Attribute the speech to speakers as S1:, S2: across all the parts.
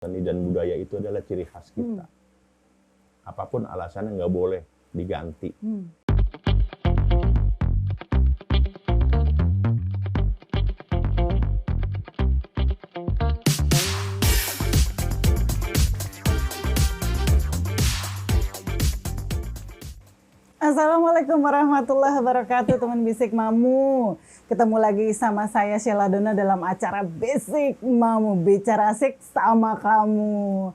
S1: Seni dan budaya itu adalah ciri khas kita. Apapun alasannya nggak boleh diganti.
S2: Assalamualaikum warahmatullahi wabarakatuh, teman Bisik Mamu. Ketemu lagi sama saya Sheila Dona dalam acara Bisik Mamu, bicara asik sama kamu.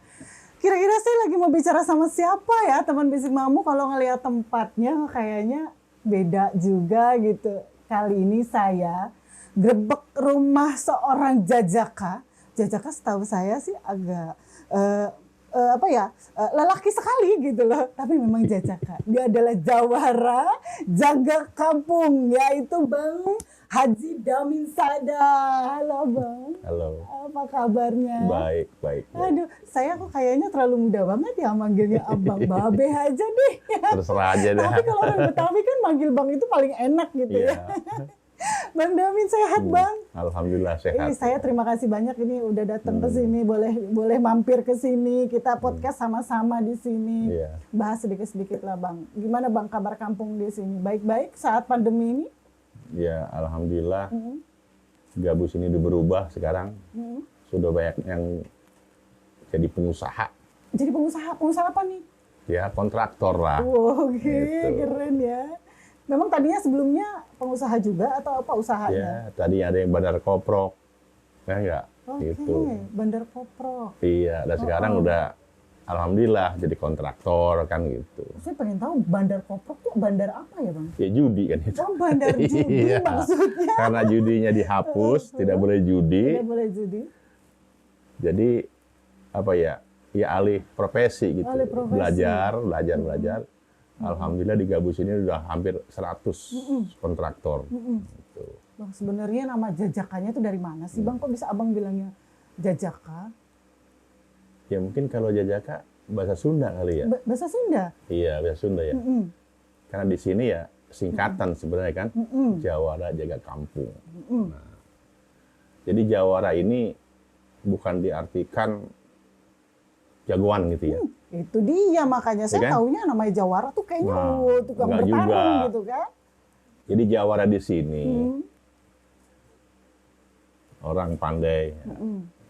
S2: Kira-kira saya lagi mau bicara sama siapa ya, teman Bisik Mamu? Kalau ngelihat tempatnya kayaknya beda juga gitu. Kali ini saya grebek rumah seorang jajaka. Jajaka setahu saya sih agak lelaki sekali gitu loh, tapi memang jajaka. Dia adalah jawara jaga kampung, yaitu Bang Haji Damin Sada. Halo Bang.
S1: Halo.
S2: Apa kabarnya?
S1: Baik, baik.
S2: Aduh, saya kok kayaknya terlalu muda banget ya manggilnya Abang Babe aja deh.
S1: Terserah aja deh.
S2: Tapi kalau orang Betawi kan manggil Bang itu paling enak gitu ya. Bang Damin sehat Bang?
S1: Alhamdulillah sehat.
S2: Saya terima kasih banyak ini udah datang ke sini, boleh mampir ke sini, kita podcast sama-sama di sini. Bahas sedikit-sedikit lah Bang. Gimana Bang kabar kampung di sini? Baik-baik saat pandemi ini?
S1: Ya alhamdulillah. Gabus ini udah berubah sekarang. Sudah banyak yang jadi pengusaha.
S2: Jadi pengusaha apa nih?
S1: Ya kontraktor lah.
S2: Oke,
S1: gitu.
S2: Keren ya. Memang tadinya sebelumnya pengusaha juga atau apa usahanya?
S1: Ya, tadi ada yang bandar koprok, ya enggak? Gitu.
S2: Bandar koprok.
S1: Iya, dan sekarang udah alhamdulillah jadi kontraktor kan gitu.
S2: Saya pengen tahu bandar koprok tuh bandar apa ya Bang?
S1: Ya judi kan itu.
S2: Oh, bandar judi
S1: Iya.
S2: maksudnya.
S1: Karena judinya dihapus, tidak boleh judi.
S2: Tidak boleh judi.
S1: Jadi apa ya? Ya alih profesi gitu.
S2: Alih profesi.
S1: Belajar. Alhamdulillah di Gabus ini udah hampir 100 kontraktor. Gitu.
S2: Bang, sebenarnya nama jajakannya itu dari mana sih Bang? Kok bisa Abang bilangnya jajaka?
S1: Ya mungkin kalau jajaka bahasa Sunda kali ya.
S2: Bahasa Sunda?
S1: Iya, bahasa Sunda ya. Karena di sini ya singkatan sebenarnya kan. Jawara jaga kampung. Nah, jadi jawara ini bukan diartikan jagoan gitu ya.
S2: Itu dia makanya saya
S1: kan?
S2: taunya namanya jawara tuh kayaknya tukang
S1: enggak
S2: bertarung
S1: juga.
S2: gitu kan.
S1: Jadi jawara di sini orang pandai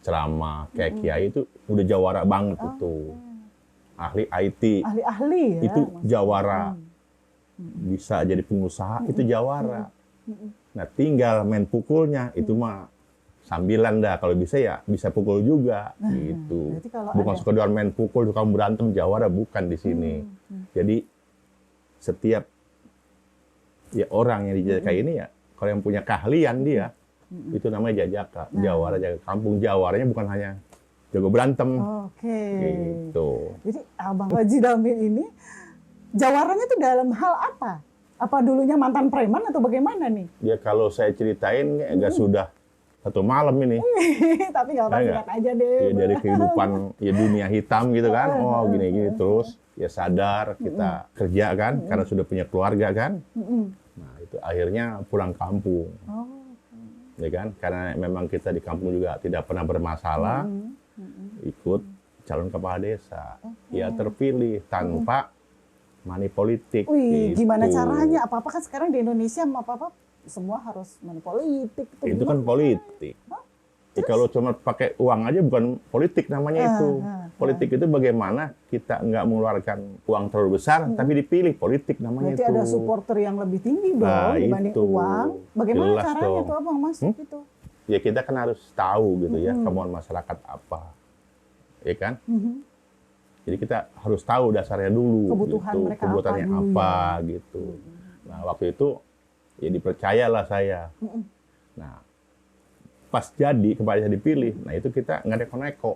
S1: ceramah kayak kiai itu udah jawara banget itu. Ahli IT
S2: Ahli-ahli ya.
S1: itu jawara. Bisa jadi pengusaha itu jawara. Nah tinggal main pukulnya itu mah sambilan dah, kalau bisa ya bisa pukul juga gitu. Bukan sekedar main pukul tukang berantem jawara, bukan di sini. Jadi setiap ya orang yang dijajaka ini ya kalau yang punya keahlian dia itu namanya jajaka. Jawara jaga kampung. Jawaranya bukan hanya jago berantem.
S2: Oke.
S1: Gitu.
S2: Jadi Abang Haji Damin ini jawaranya tuh dalam hal apa? Apa dulunya mantan preman atau bagaimana nih?
S1: Ya kalau saya ceritain enggak sudah satu malam ini.
S2: Tapi nggak apa-apa, lihat aja deh.
S1: Ya, dari kehidupan ya dunia hitam gitu kan. Oh gini-gini terus ya sadar kita kerja kan karena sudah punya keluarga kan. Nah itu akhirnya pulang kampung. Ya kan karena memang kita di kampung juga tidak pernah bermasalah. Ikut calon kepala desa. Ya terpilih tanpa money politik.
S2: Wih,
S1: gitu.
S2: gimana caranya? Apa-apa kan sekarang di Indonesia apa-apa semua harus money politik.
S1: Itu kan politik. Ya, kalau cuma pakai uang aja bukan politik namanya itu. Politik itu bagaimana kita nggak mengeluarkan uang terlalu besar, tapi dipilih politik namanya.
S2: Berarti
S1: itu.
S2: ada supporter yang lebih tinggi dong dibanding
S1: itu.
S2: uang. Bagaimana
S1: Jelas
S2: caranya
S1: dong.
S2: tuh Abang masuk gitu?
S1: Ya kita kan harus tahu gitu ya kemauan masyarakat apa, ya kan? Jadi kita harus tahu dasarnya dulu.
S2: Kebutuhan
S1: gitu.
S2: mereka
S1: kebutuhannya
S2: apa dulu
S1: apa gitu. Nah waktu itu ya dipercayalah saya. Nah pas jadi kepala desa dipilih, nah itu kita nggak neko-neko.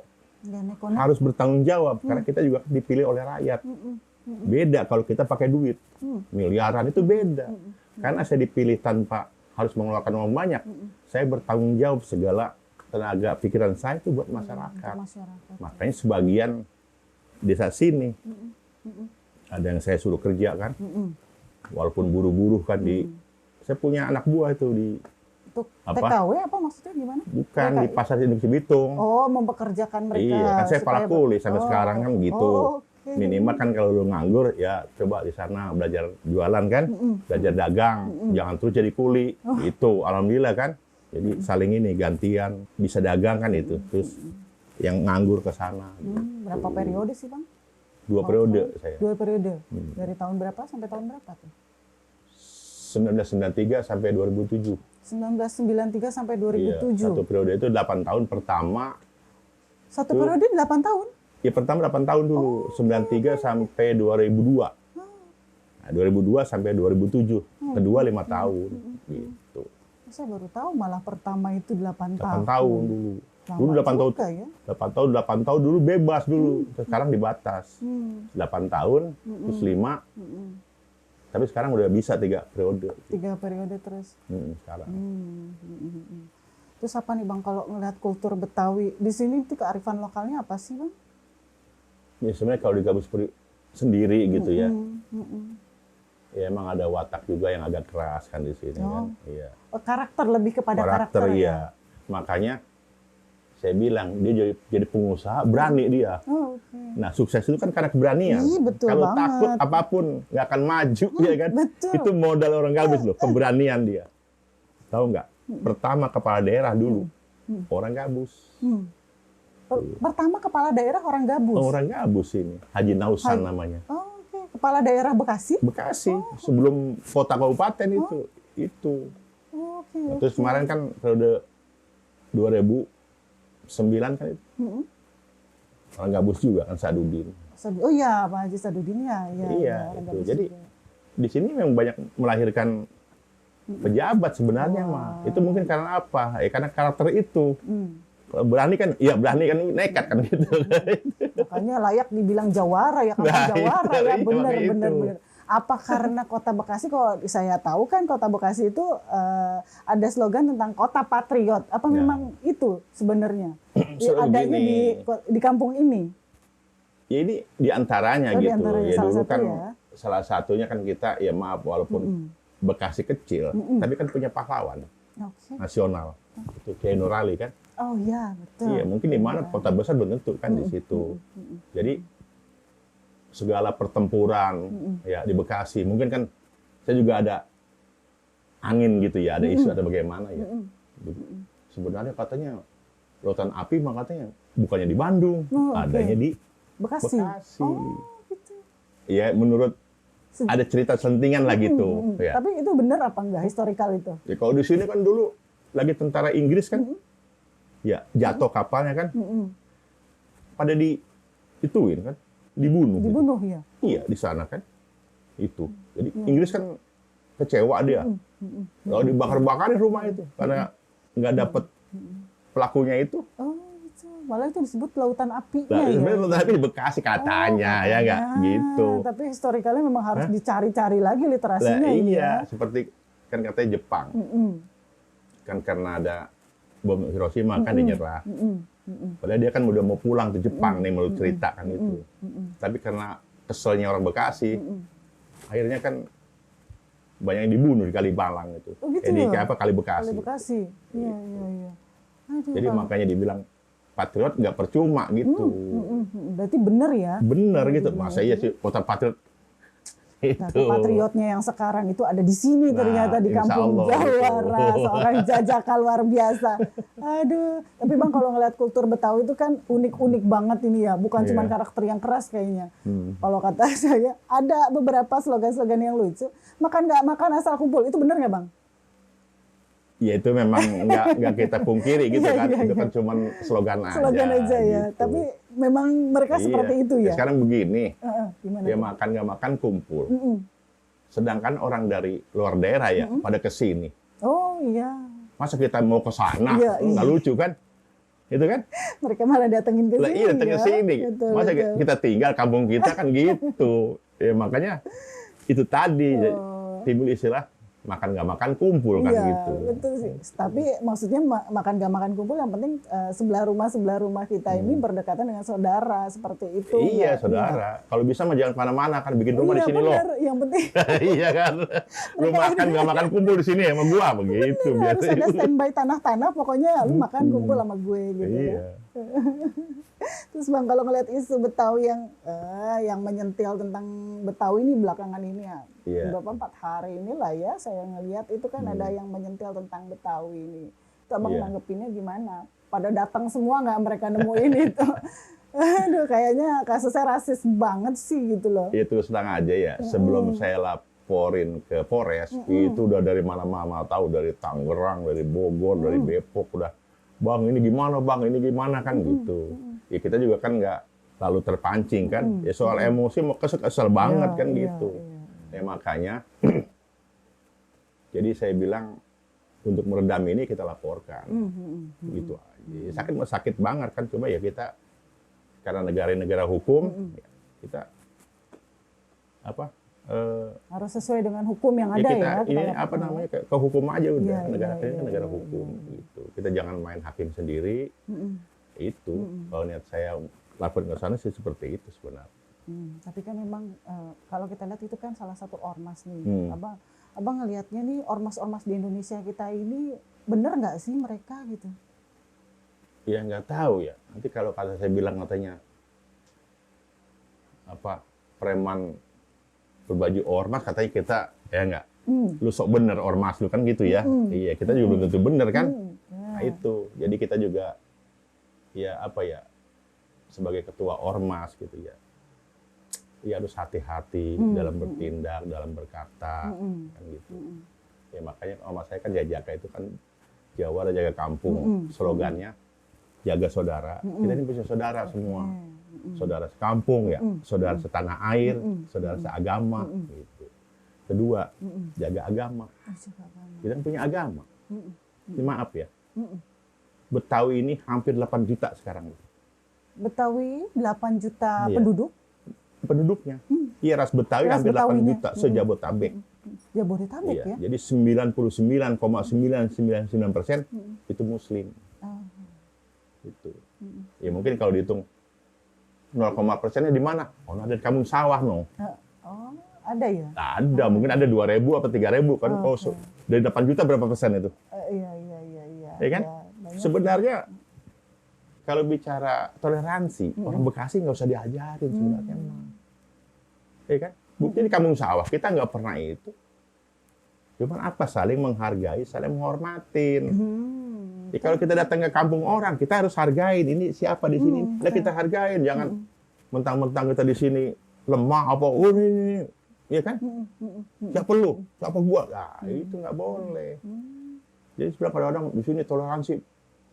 S1: Harus bertanggung jawab karena kita juga dipilih oleh rakyat. Beda kalau kita pakai duit miliaran itu beda. Karena saya dipilih tanpa harus mengeluarkan uang banyak, saya bertanggung jawab segala tenaga pikiran saya itu buat masyarakat. Makanya sebagian desa sini ada yang saya suruh kerja kan, walaupun buru-buru kan saya punya anak buah itu di
S2: Untuk
S1: Apa?
S2: TKW apa maksudnya gimana?
S1: Bukan di
S2: TKI?
S1: pasar induk Cibitung.
S2: Oh, mempekerjakan mereka.
S1: Iya, kan saya
S2: supaya
S1: kepala kuli sampai sekarang kan gitu.
S2: Oh, oke.
S1: Minimal kan kalau lu nganggur ya coba di sana belajar jualan kan, belajar dagang, jangan terus jadi kuli. Itu alhamdulillah kan. Jadi saling ini gantian, bisa dagang kan itu. Terus yang nganggur ke sana.
S2: Berapa periode sih, Bang?
S1: 2 periode saya.
S2: 2 periode. Dari tahun berapa sampai tahun berapa tuh?
S1: 1993 sampai 2007.
S2: 1993 sampai
S1: Iya,
S2: 2007.
S1: satu periode itu 8 tahun pertama.
S2: Satu periode 8 tahun?
S1: Ya pertama 8 tahun dulu, 93 sampai 2002. Nah, 2002 sampai 2007. Kedua 5 tahun gitu.
S2: Saya baru tahu malah pertama itu 8 tahun.
S1: 8 tahun dulu.
S2: Lama
S1: Dulu 8 tahun.
S2: juga ya.
S1: 8 tahun dulu bebas dulu. Sekarang dibatas. 8 tahun, terus 5. Tapi sekarang udah bisa 3 periode.
S2: 3 periode terus.
S1: Sekarang.
S2: Terus apa nih Bang, kalau ngelihat kultur Betawi, di sini tuh kearifan lokalnya apa sih Bang?
S1: Ya sebenarnya kalau di Gabus sendiri gitu ya. Ya emang ada watak juga yang agak keras kan di sini kan. Iya.
S2: Oh, karakter lebih kepada karakter ya?
S1: Iya. Makanya saya bilang dia jadi pengusaha berani dia.
S2: Oh, oke.
S1: Nah sukses itu kan karena keberanian.
S2: Iya, betul
S1: Kalau
S2: banget.
S1: takut apapun nggak akan maju ya kan.
S2: Betul.
S1: Itu modal orang Gabus loh, keberanian dia. Tahu nggak? Pertama kepala daerah dulu orang Gabus.
S2: Pertama kepala daerah orang Gabus.
S1: Orang Gabus ini, Haji Nausan namanya.
S2: Oh, oke. Kepala daerah Bekasi?
S1: Bekasi, sebelum kota kabupaten itu.
S2: Oh, oke.
S1: Nah, terus kemarin kan periode 2009 kan itu. Orang Gabus juga kan Sadudin.
S2: Oh iya, Pak Haji Sadudin ya.
S1: Iya,
S2: orang
S1: itu.
S2: Gabus
S1: Jadi
S2: juga.
S1: di sini memang banyak melahirkan pejabat sebenarnya mah. Itu mungkin karena apa? Ya karena karakter itu. Berani kan nekat kan gitu.
S2: Makanya layak dibilang jawara ya, kamu jawara ya, benar. Apa karena kota Bekasi, kalau saya tahu kan kota Bekasi itu ada slogan tentang kota patriot. Apa memang itu sebenarnya? Adanya di kampung ini?
S1: Ya ini diantaranya gitu.
S2: Diantaranya,
S1: Ya
S2: salah
S1: dulu
S2: satu
S1: kan
S2: ya.
S1: salah satunya kan kita ya maaf walaupun Bekasi kecil, tapi kan punya pahlawan nasional. Itu Kiai Nur Ali kan.
S2: Oh iya, betul.
S1: Iya, mungkin di mana kota besar belum tentu kan di situ. Jadi segala pertempuran ya di Bekasi, mungkin kan saya juga ada angin gitu ya, ada isu ada bagaimana ya. Sebenarnya katanya lautan api mah katanya bukannya di Bandung, adanya di
S2: Bekasi.
S1: Bekasi.
S2: Gitu.
S1: Ya menurut ada cerita selentingan lah gitu. Ya.
S2: Tapi itu benar apa enggak historikal itu?
S1: Ya, kalau di sini kan dulu lagi tentara Inggris kan, ya jatuh kapalnya kan, pada ituin kan, dibunuh.
S2: Dibunuh
S1: gitu.
S2: ya?
S1: Iya di sana kan, itu. Jadi Inggris kan kecewa dia, lalu dibakar-bakarin rumah itu karena nggak dapet pelakunya itu.
S2: Oh, itu malah itu disebut lautan apinya
S1: Nah,
S2: ya?
S1: sebenarnya tapi di Bekasi katanya, ya nggak gitu.
S2: Tapi historikalnya memang harus dicari-cari lagi literasinya.
S1: Nah,
S2: ini
S1: iya,
S2: ya.
S1: seperti kan katanya Jepang, kan karena ada bom Hiroshima kan dinyerah. Padahal dia kan udah mau pulang ke Jepang nih menurut cerita kan itu. Tapi karena keselnya orang Bekasi, akhirnya kan banyak yang dibunuh di Kalibalang itu.
S2: Oh, gitu
S1: Di
S2: ya?
S1: Kali Bekasi.
S2: Kali Bekasi. Iya. Aduh,
S1: Jadi makanya dibilang patriot nggak percuma gitu.
S2: berarti benar ya?
S1: Bener gitu. Masa iya sih kota patriot itu.
S2: Nah, patriotnya yang sekarang itu ada di sini ternyata di
S1: insya
S2: kampung
S1: Allah,
S2: Jawara, seorang jajaka luar biasa. Aduh, tapi Bang kalau ngeliat kultur Betawi itu kan unik-unik banget ini ya, bukan cuma karakter yang keras kayaknya. Kalau kata saya, ada beberapa slogan-slogan yang lucu. Makan nggak makan asal kumpul, itu benar nggak Bang?
S1: Ya itu memang nggak kita pungkiri gitu kan. Itu kan cuma slogan aja.
S2: Slogan aja ya,
S1: gitu.
S2: tapi memang mereka seperti itu ya?
S1: Sekarang begini,
S2: Gimana
S1: dia
S2: tuh?
S1: makan nggak makan kumpul. Sedangkan orang dari luar daerah ya pada kesini.
S2: Oh iya.
S1: Masa kita mau ke sana?
S2: Iya,
S1: Nggak lucu kan? Itu kan?
S2: Mereka malah datengin ke sini.
S1: Iya datang ke sini.
S2: Betul,
S1: Masa
S2: betul.
S1: kita tinggal kampung kita kan gitu. Ya makanya itu tadi timbul istilah makan nggak makan kumpul kan
S2: Iya,
S1: gitu.
S2: betul sih. Tapi maksudnya makan gak makan kumpul yang penting sebelah rumah kita ini berdekatan dengan saudara seperti itu.
S1: Iya,
S2: Mbak.
S1: saudara. Kalau bisa mah jangan kemana-mana kan, bikin rumah di sini loh.
S2: Benar, yang penting
S1: Iya kan. Lu makan nggak makan kumpul di sini sama gua begitu
S2: harus
S1: biasanya.
S2: ada standby tanah-tanah, pokoknya lu makan kumpul sama gue gitu ya.
S1: Iya.
S2: Terus Bang, kalau ngeliat isu Betawi yang menyentil tentang Betawi ini belakangan ini ya,
S1: Iya.
S2: beberapa 4 hari inilah ya saya ngelihat itu kan ada yang menyentil tentang Betawi ini. Itu Abang
S1: Iya.
S2: nanggepinnya gimana? Pada datang semua nggak mereka nemuin itu? Aduh, kayaknya kasusnya rasis banget sih gitu loh.
S1: Itu terus terang aja ya. Sebelum saya laporin ke Polres, itu udah dari mana-mana tahu, dari Tangerang, dari Bogor, dari Depok udah, Bang ini gimana Bang, ini gimana kan gitu. Ya kita juga kan nggak lalu terpancing kan. Ya soal emosi mau kesel banget kan
S2: Iya,
S1: gitu.
S2: iya.
S1: Ya makanya, jadi saya bilang untuk meredam ini kita laporkan, gitu aja. Ya, sakit banget kan, cuma ya kita karena negara hukum, ya kita apa?
S2: Harus sesuai dengan hukum yang
S1: Ya
S2: ada
S1: kita
S2: ya.
S1: ini
S2: kalau-
S1: apa namanya ke hukum aja udah.
S2: Iya,
S1: Negara
S2: iya,
S1: ini kan
S2: iya,
S1: negara
S2: iya,
S1: hukum
S2: iya.
S1: gitu. Kita jangan main hakim sendiri. Itu kalau niat saya lapor ke sana sih seperti itu sebenarnya.
S2: Tapi kan memang kalau kita lihat itu kan salah satu ormas nih.
S1: Hmm.
S2: Abang ngelihatnya nih ormas-ormas di Indonesia kita ini bener nggak sih mereka gitu?
S1: Ya nggak tahu ya. Nanti kalau kata saya bilang katanya apa preman berbaju ormas, katanya kita ya nggak. Lu sok bener ormas lu kan gitu ya. Iya, kita juga belum tentu bener kan. Nah itu. Jadi kita juga ya apa ya, sebagai ketua ormas gitu ya. Ya harus hati-hati dalam bertindak, dalam berkata kan gitu. Ya makanya ormas saya kan Jajaka itu kan Jawa jaga kampung. Slogannya jaga saudara. Kita ini punya saudara semua. Saudara sekampung ya, saudara setanah air, saudara seagama gitu. Kedua, jaga agama. Kita kan punya agama. Ini maaf ya. Betawi ini hampir 8 juta sekarang.
S2: Betawi 8 juta
S1: Iya.
S2: penduduk,
S1: Penduduknya. Iya, ras Betawi
S2: Ras
S1: hampir 8
S2: Betawinya.
S1: juta sejabotabek.
S2: Jabodetabek
S1: Iya,
S2: ya.
S1: jadi 99,999% itu muslim.
S2: Oh.
S1: Gitu. Ya mungkin kalau dihitung 0,%-nya di mana? Oh, ada di kampung sawah no.
S2: Oh, ada ya?
S1: Ada, mungkin ada 2.000 apa 3.000 kan. Oh, dari 8 juta berapa persen itu?
S2: Iya.
S1: Ya kan?
S2: banyak.
S1: Sebenarnya kalau bicara toleransi, orang Bekasi nggak usah diajarin sebenarnya. Ya kan? Bukti di kampung sawah, kita nggak pernah itu. Cuman apa? Saling menghargai, saling menghormatin. Ya, kalau kita datang ke kampung orang, kita harus hargain. Ini siapa di sini? Nah, kita hargain. Jangan mentang-mentang kita di sini lemah apa. Oh, ini. Iya kan? Siapa lu? Siapa gua? Nah, itu nggak boleh. Jadi sebenarnya pada orang di sini toleransi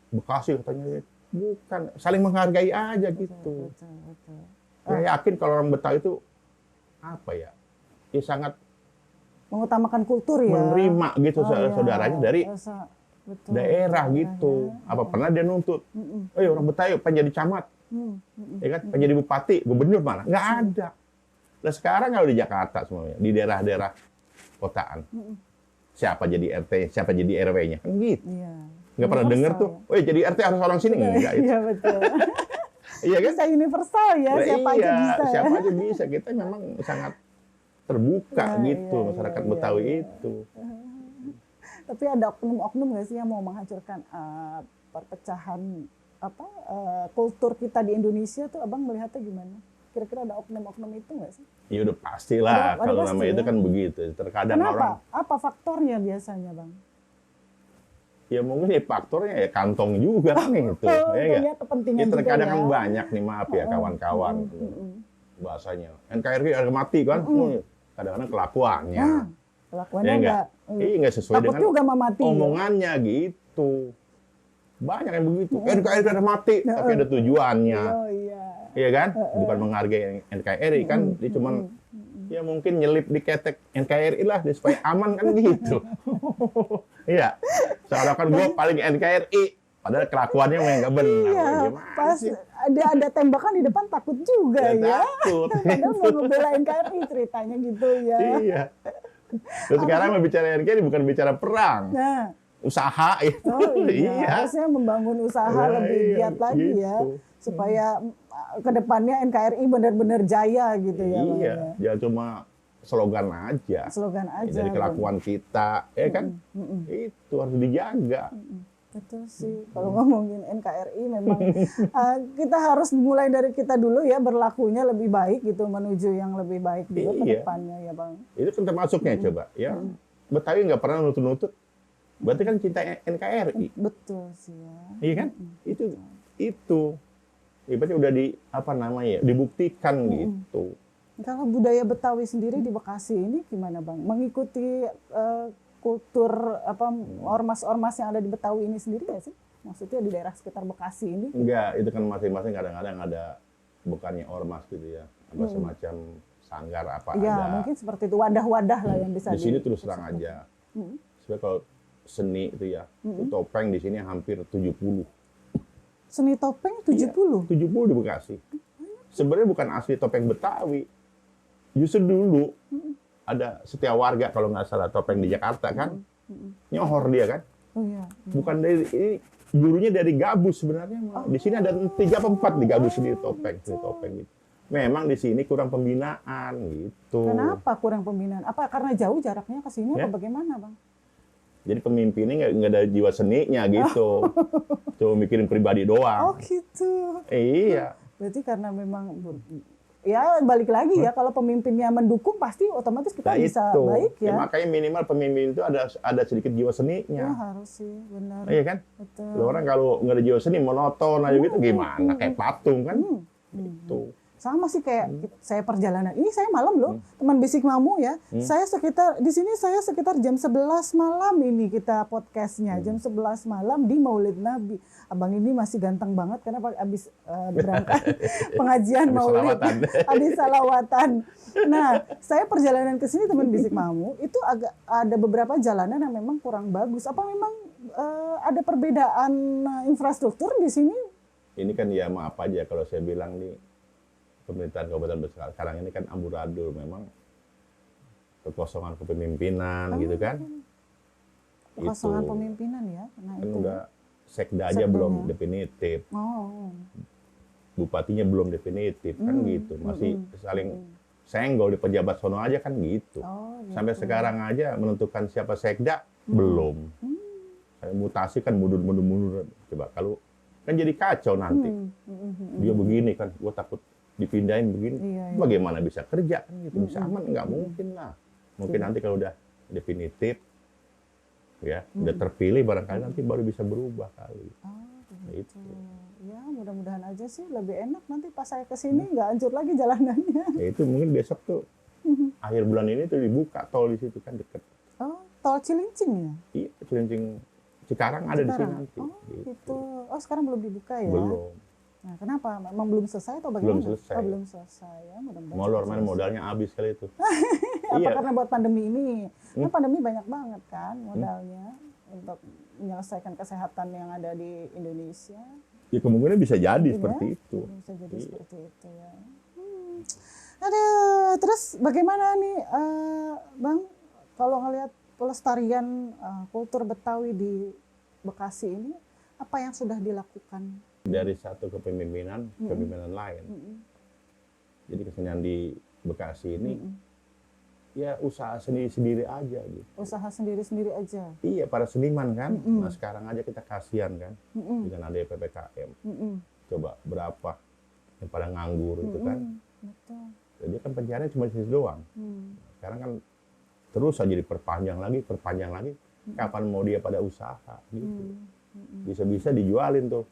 S1: Bekasi katanya. Bukan. Saling menghargai aja gitu.
S2: Betul.
S1: Saya yakin kalau orang Betawi itu apa ya? Ya sangat
S2: Mengutamakan kultur ya.
S1: menerima gitu
S2: Oh, iya.
S1: saudaranya dari
S2: Betul.
S1: daerah gitu. Apa pernah dia nuntut? Orang Betawi pengen jadi camat, ya kan? Pengen jadi bupati, gubernur mana? Nggak ada. Nah sekarang kalau di Jakarta semuanya, di daerah-daerah kotaan, siapa jadi RT, siapa jadi RW-nya, kan gitu.
S2: Iya.
S1: Nggak pernah denger tuh, jadi RT harus orang sini enggak itu.
S2: Iya betul.
S1: Iya kan?
S2: Bisa universal ya,
S1: Nah,
S2: siapa aja bisa.
S1: siapa aja bisa. Kita memang sangat terbuka gitu masyarakat Betawi itu.
S2: Tapi ada oknum-oknum nggak sih yang mau menghancurkan perpecahan kultur kita di Indonesia tuh, Abang melihatnya gimana? Kira-kira ada oknum-oknum itu nggak sih?
S1: Ya udah pastilah
S2: Ada
S1: kalau
S2: pasti
S1: nama
S2: ya?
S1: itu kan begitu. Terkadang
S2: Kenapa?
S1: orang
S2: Apa faktornya biasanya, Bang?
S1: ya mungkin ya faktornya ya kantong juga kan itu. Ya nggak?
S2: Tentunya kepentingan
S1: Ya
S2: juga
S1: terkadang
S2: ya.
S1: kan banyak nih, maaf ya kawan-kawan. Bahasanya NKRI harga mati kan. Kadang-kadang kelakuannya.
S2: Kelakuannya
S1: Ya
S2: enggak.
S1: Iya nggak sesuai
S2: Takut
S1: dengan
S2: juga memati.
S1: omongannya gitu. Banyak yang begitu. NKRI harga mati, tapi ada tujuannya.
S2: Oh iya.
S1: Iya kan? Bukan menghargai NKRI kan, dia cuman ya mungkin nyelip di ketek NKRI lah supaya aman kan gitu. Iya. Soalnya kan gue paling NKRI, padahal kelakuannya memang nggak benar.
S2: Iya,
S1: Gimana
S2: pas
S1: sih?
S2: ada tembakan di depan takut juga
S1: Ya,
S2: ya.
S1: takut.
S2: Padahal mau ngebelain KRI ceritanya gitu ya.
S1: Iya. Terus sekarang mau bicara NKRI bukan bicara perang.
S2: Nah,
S1: Usaha itu.
S2: oh iya,
S1: Iya.
S2: harusnya membangun usaha
S1: Nah,
S2: lebih
S1: iya,
S2: giat lagi ya,
S1: gitu.
S2: supaya ke depannya NKRI benar-benar jaya gitu ya, Bang.
S1: Iya,
S2: Ya.
S1: jangan cuma slogan aja.
S2: Slogan aja.
S1: Dari kelakuan kita, ya kan? Itu harus dijaga.
S2: Betul sih, kalau ngomongin NKRI memang kita harus mulai dari kita dulu ya, berlakunya lebih baik gitu, menuju yang lebih baik juga ke
S1: Iya.
S2: depannya ya Bang.
S1: Itu kan termasuknya coba. Ya, Betawi nggak pernah nutut-nutut. Berarti kan cinta NKRI.
S2: Betul sih ya.
S1: Iya kan? Itu. Ibaratnya udah dibuktikan gitu.
S2: Kalau budaya Betawi sendiri di Bekasi ini gimana Bang? Mengikuti kultur ormas-ormas yang ada di Betawi ini sendiri nggak sih? Maksudnya di daerah sekitar Bekasi ini?
S1: Enggak, itu kan masing-masing kadang-kadang ada bukannya ormas gitu ya. Ada semacam sanggar apa
S2: Ya,
S1: ada.
S2: mungkin seperti itu, wadah-wadah lah yang bisa
S1: Di sini terus terang aja. Sebenarnya kalau seni itu ya, itu topeng di sini hampir 70.
S2: Seni topeng 70?
S1: 70 di Bekasi. Sebenarnya bukan asli topeng Betawi. Justru dulu ada setiap warga kalau nggak salah topeng di Jakarta kan, nyohor dia kan.
S2: Oh iya.
S1: Bukan dari ini, dulunya dari gabus sebenarnya. Di sini ada 3 atau 4 di gabus sendiri topeng gitu. Memang di sini kurang pembinaan gitu.
S2: Kenapa kurang pembinaan? Apa karena jauh jaraknya ke sini
S1: Ya.
S2: atau bagaimana Bang?
S1: Jadi pemimpinnya nggak ada jiwa seninya gitu. Cuma mikirin pribadi
S2: Oh
S1: doang.
S2: gitu.
S1: Iya.
S2: Berarti karena memang ya balik lagi ya, kalau pemimpinnya mendukung pasti otomatis kita
S1: Nah,
S2: bisa
S1: itu.
S2: baik ya.
S1: Makanya minimal pemimpin itu ada sedikit jiwa
S2: Ya
S1: seninya.
S2: harus sih, benar.
S1: Iya kan?
S2: Betul.
S1: Lo orang kalau nggak ada jiwa seni monoton aja gitu gimana? Kayak patung kan? Itu.
S2: Sama sih kayak saya perjalanan. Ini saya malam loh, teman Bisik Mamu ya. Saya sekitar jam 11 malam ini kita podcastnya. Jam 11 malam di Maulid Nabi. Abang ini masih ganteng banget karena habis berangkat pengajian
S1: Habis
S2: Maulid.
S1: salawatan.
S2: Habis salawatan. Nah, saya perjalanan ke sini teman Bisik Mamu, itu agak ada beberapa jalanan yang memang kurang bagus. Apa memang ada perbedaan infrastruktur di sini?
S1: Ini kan ya maaf aja kalau saya bilang nih pemerintahan Kabupaten Bekasi sekarang ini kan amburadul, memang kekosongan kepemimpinan gitu kan.
S2: Kekosongan
S1: Itu.
S2: pemimpinan ya. Nah,
S1: Kan
S2: itu.
S1: udah sekda aja
S2: Sekdanya.
S1: belum definitif,
S2: Oh.
S1: bupatinya belum definitif kan gitu, masih saling senggol di pejabat sono aja kan gitu.
S2: Oh, gitu.
S1: Sampai sekarang aja menentukan siapa sekda belum. Kayak mutasi kan mundur. Coba kalau kan jadi kacau nanti. Dia begini kan, gua takut dipindahin begini.
S2: Iya.
S1: Bagaimana bisa kerja kan gitu, bisa aman? Nggak mungkin lah. Mungkin nanti kalau udah definitif, ya udah terpilih barangkali nanti baru bisa berubah kali.
S2: Oh,
S1: Itu.
S2: ya mudah-mudahan aja sih lebih enak nanti pas saya kesini nggak hancur lagi jalanannya.
S1: Ya itu mungkin besok tuh akhir bulan ini tuh dibuka tol di situ kan deket.
S2: Oh, tol Cilincing ya?
S1: Iya, Cilincing Cikarang ada di sini
S2: Sekarang?
S1: nanti.
S2: Oh, gitu. Oh, sekarang belum dibuka ya?
S1: Belum.
S2: Nah, kenapa? Memang belum selesai atau bagaimana?
S1: Belum selesai.
S2: Oh, belum selesai ya. Mudah-mudahan
S1: Molor
S2: cepat
S1: mana
S2: selesai.
S1: modalnya habis kali itu.
S2: Apa
S1: Iya.
S2: karena buat pandemi ini? Kan pandemi banyak banget kan modalnya untuk menyelesaikan kesehatan yang ada di Indonesia.
S1: Ya kemungkinan bisa jadi
S2: Mungkin
S1: seperti
S2: ya,
S1: itu.
S2: Bisa jadi
S1: Iya.
S2: seperti itu ya. Terus bagaimana nih Bang, kalau ngelihat pelestarian kultur Betawi di Bekasi ini, apa yang sudah dilakukan?
S1: Dari satu kepemimpinan ke kepemimpinan lain. Jadi kesenian di Bekasi ini ya usaha sendiri-sendiri aja gitu.
S2: Usaha sendiri-sendiri aja.
S1: Iya, para seniman kan. Nah sekarang aja kita kasihan kan dengan adanya PPKM. Coba berapa yang pada nganggur itu kan.
S2: Betul.
S1: Jadi kan pencarian cuma di situ doang. Sekarang kan terus aja diperpanjang lagi. Kapan mau dia pada usaha gitu. Bisa-bisa dijualin tuh.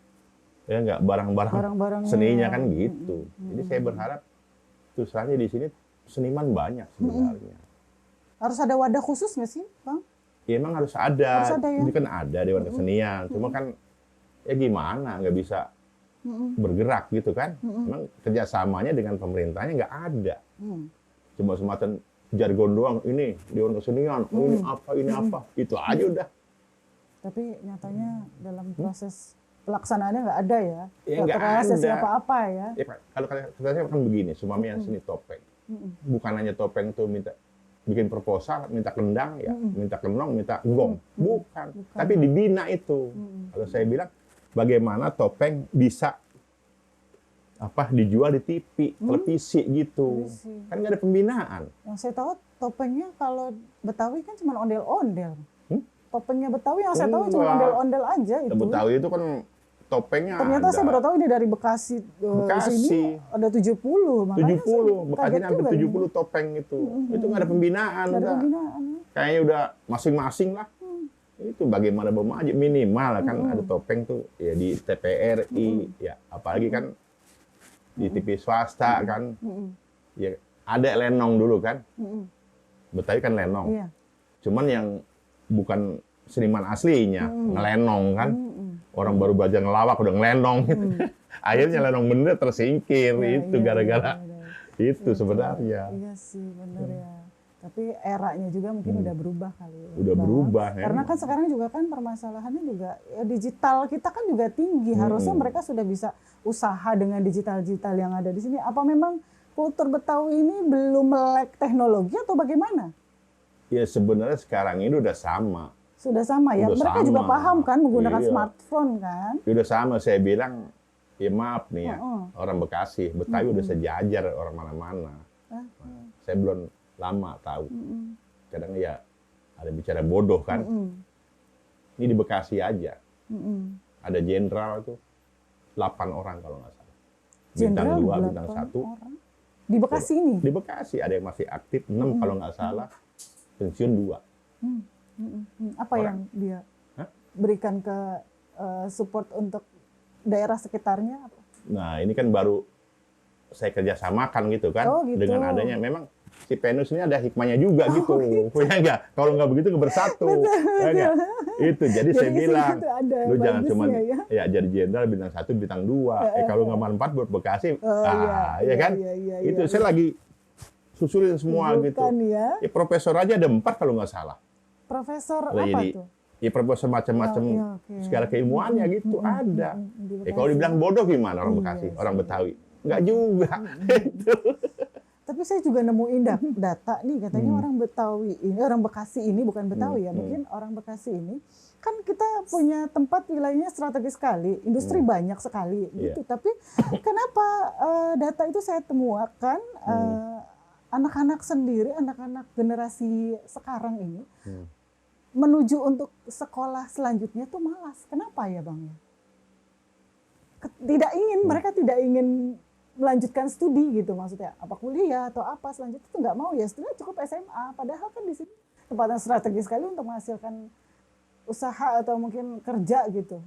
S1: Ya nggak barang-barang
S2: Barang-barangnya.
S1: seninya kan gitu. Jadi saya berharap terus terangnya di sini seniman banyak sebenarnya.
S2: Harus ada wadah khusus nggak sih, Bang?
S1: Ya emang harus ada.
S2: Harus ada ya?
S1: Ini kan ada Dewan Kesenian. Cuma kan ya gimana nggak bisa bergerak gitu kan. Emang kerjasamanya dengan pemerintahnya nggak ada. Cuma semacam jargon doang. Ini Dewan Kesenian, ini apa. Itu aja udah.
S2: Tapi nyatanya dalam proses pelaksanaannya nggak ada ya.
S1: Ya,
S2: Nggak
S1: nggak
S2: terrealisasi
S1: ada.
S2: apa-apa ya.
S1: Ya, Pak, kalau kata saya kan begini, sumami yang seni topeng. Bukan hanya topeng itu minta bikin proposal, minta kendang, ya, minta kenong, minta gong. Bukan. Tapi dibina itu. Kalau saya bilang, bagaimana topeng bisa dijual di TV, televisi gitu. Kan nggak ada pembinaan.
S2: Yang saya tahu topengnya kalau Betawi kan cuma ondel-ondel. Topengnya Betawi yang saya tahu cuma ondel-ondel aja itu.
S1: Betawi itu kan topengnya
S2: ternyata
S1: ada.
S2: saya baru tahu ini dari Bekasi. Sini ada 70.
S1: 70, Bekasinya hampir 70 topeng itu. Itu nggak ada pembinaan.
S2: Nggak ada pembinaan.
S1: Kayaknya udah masing-masing lah. Itu bagaimana maju minimal kan ada topeng tuh ya di TPRI, ya apalagi kan di TV swasta kan. Ya ada lenong dulu kan. Betawi kan lenong.
S2: Iya.
S1: Cuman yang bukan seniman aslinya, ngelenong kan. Orang baru belajar ngelawak udah ngelenong gitu. Akhirnya lenong bener tersingkir itu gara-gara itu sebenarnya.
S2: Iya sih benar ya. Tapi eranya juga mungkin udah berubah kali ya.
S1: Udah berubah ya.
S2: Karena kan sekarang juga kan permasalahannya juga ya digital kita kan juga tinggi. Harusnya mereka sudah bisa usaha dengan digital-digital yang ada di sini. Apa memang kultur Betawi ini belum melek teknologi atau bagaimana?
S1: Ya sebenarnya sekarang ini udah sama.
S2: Sudah sama ya.
S1: Udah
S2: mereka
S1: sama.
S2: juga paham kan menggunakan
S1: Iya.
S2: smartphone kan.
S1: Ya udah sama, saya bilang ya maaf nih ya, orang Bekasi, Betawi udah sejajar orang mana-mana. Nah, saya belum lama tahu. Kadang ya ada bicara bodoh kan. Ini di Bekasi aja. Ada jenderal tuh 8 orang kalau nggak salah. Bintang 2, bintang 1.
S2: Orang. Di Bekasi ini?
S1: Di Bekasi ada yang masih aktif 6 kalau nggak salah. Pensiun 2.
S2: Apa yang dia berikan ke support untuk daerah sekitarnya? Apa?
S1: Nah ini kan baru saya kerjasamakan gitu kan.
S2: Oh, gitu.
S1: Dengan adanya memang si Venus ini ada hikmahnya juga gitu. Ya enggak? Kalau nggak begitu nggak bersatu. Ya enggak? Itu jadi saya bilang, lu jangan cuma ya jadi jenderal bintang 1, bintang 2. Kalau nggak manfaat buat Bekasi, ya kan? Itu saya lagi susulin semua gitu.
S2: Ya.
S1: Ya profesor aja ada 4 kalau nggak salah.
S2: Profesor
S1: apa
S2: tuh?
S1: Ya profesor macam-macam segala keilmuannya gitu ada. Kalau dibilang bodoh gimana orang Bekasi, orang Betawi? Enggak juga.
S2: Tapi saya juga nemuin data nih katanya orang Betawi ini, orang Bekasi ini bukan Betawi ya, mungkin orang Bekasi ini kan kita punya tempat wilayahnya strategis sekali, industri banyak sekali gitu. Tapi kenapa data itu saya temukan anak-anak sendiri, anak-anak generasi sekarang ini menuju untuk sekolah selanjutnya tuh malas. Kenapa ya Bang? Tidak ingin, mereka tidak ingin melanjutkan studi gitu maksudnya. Apa kuliah atau apa selanjutnya itu nggak mau ya, sebenarnya cukup SMA. Padahal kan di sini tempat yang strategis sekali untuk menghasilkan usaha atau mungkin kerja gitu.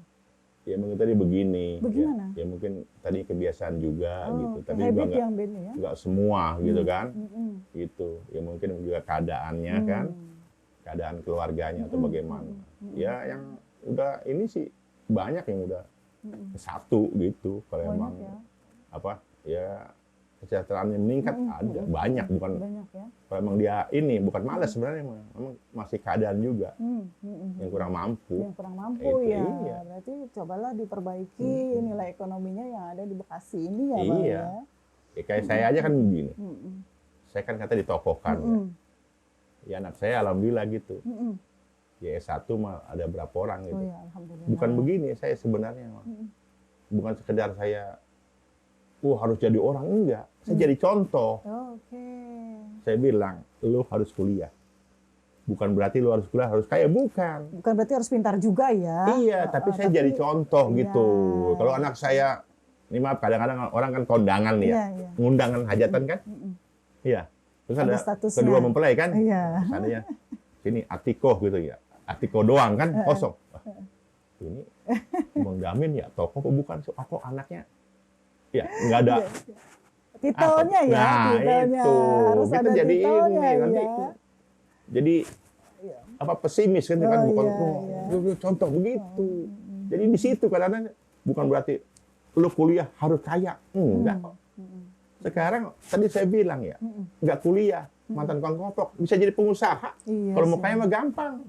S1: Ya mungkin tadi begini.
S2: Bagaimana?
S1: Ya mungkin tadi kebiasaan juga gitu. Tapi
S2: habit
S1: juga nggak semua gitu kan. Gitu. Ya mungkin juga keadaannya kan. Keadaan keluarganya atau bagaimana. Ya yang udah ini sih banyak yang udah satu gitu. Kalau emang ya kesejahteraannya meningkat ada banyak bukan kalau emang dia ini bukan malas sebenarnya memang masih keadaan juga yang kurang mampu
S2: ya berarti cobalah diperbaiki nilai ekonominya yang ada di Bekasi ini ya Bang ya.
S1: Kayak saya aja kan begini saya kan kata ditokohkan ya anak saya alhamdulillah gitu ya S1 mah ada berapa orang gitu bukan begini saya sebenarnya bukan sekedar saya harus jadi orang, enggak. Saya jadi contoh. Saya bilang, lu harus kuliah. Bukan berarti lu harus kuliah, harus kaya. Bukan.
S2: Bukan berarti harus pintar juga ya.
S1: Iya, tapi saya jadi contoh gitu. Kalau anak saya, ini maaf, kadang-kadang orang kan kondangan nih ya. Ngundangan hajatan kan? Iya. Terus ada kedua mempelai kan? Misalnya, sini Atiko gitu ya. Atiko doang kan, kosong. Ini Bang Jamin ya, tokoh bukan? Kok anaknya? Ya, nggak ada
S2: titelnya ya, titelnya
S1: itu
S2: harus
S1: kita
S2: ada
S1: jadi
S2: titelnya
S1: ini nanti
S2: ya.
S1: Jadi pesimis kan contoh begitu. Jadi di situ kadang-kadang bukan berarti lu kuliah harus kaya, enggak. Sekarang tadi saya bilang ya, nggak kuliah mantan kongkopok bisa jadi pengusaha. Kalau mau kaya mah gampang.